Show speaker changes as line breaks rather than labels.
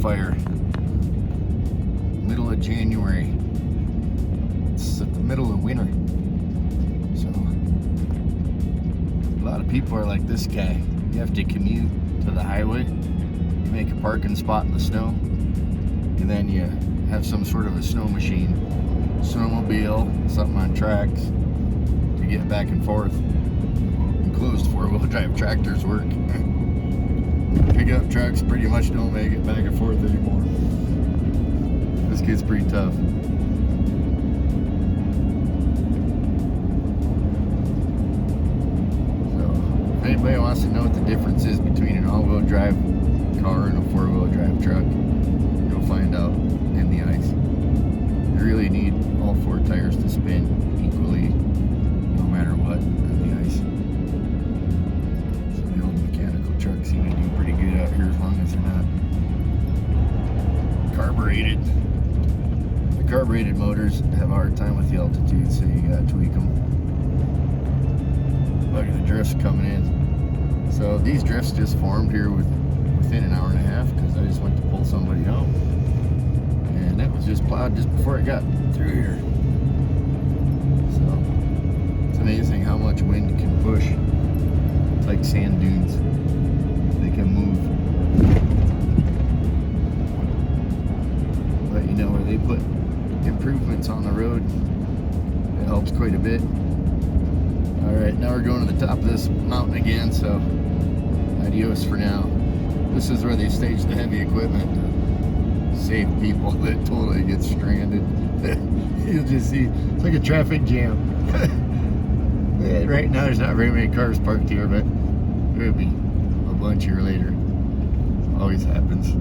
fire. Middle of January. It's at the middle of winter. So a lot of people are like this guy. You have to commute to the highway. You make a parking spot in the snow. And then you have some sort of a snow machine, snowmobile, something on tracks to get back and forth. Enclosed four-wheel drive tractors work. Pickup trucks pretty much don't make it back and forth anymore. This gets pretty tough. So, if anybody wants to know what the difference is between an all-wheel drive car and a four-wheel drive truck, you'll find out in the ice. You really need all four tires to spin equally, no matter what, on the ice. So the old mechanical trucks seem to do pretty good out here as long as they're not carbureted. The carbureted motors have a hard time with the altitude, so you gotta tweak them. Look at the drifts coming in. So these drifts just formed here within an hour and a half because I just went to pull somebody out. And that was just plowed just before it got through here. So it's amazing how much wind can push. It's like sand dunes. They can move. But you know, where they put improvements on the road, it helps quite a bit. Alright, now we're going to the top of this mountain again, so adios for now. This is where they stage the heavy equipment to save people that totally get stranded. You'll just see, it's like a traffic jam. Yeah, right now there's not very many cars parked here, but there'll be a bunch here later. Always happens.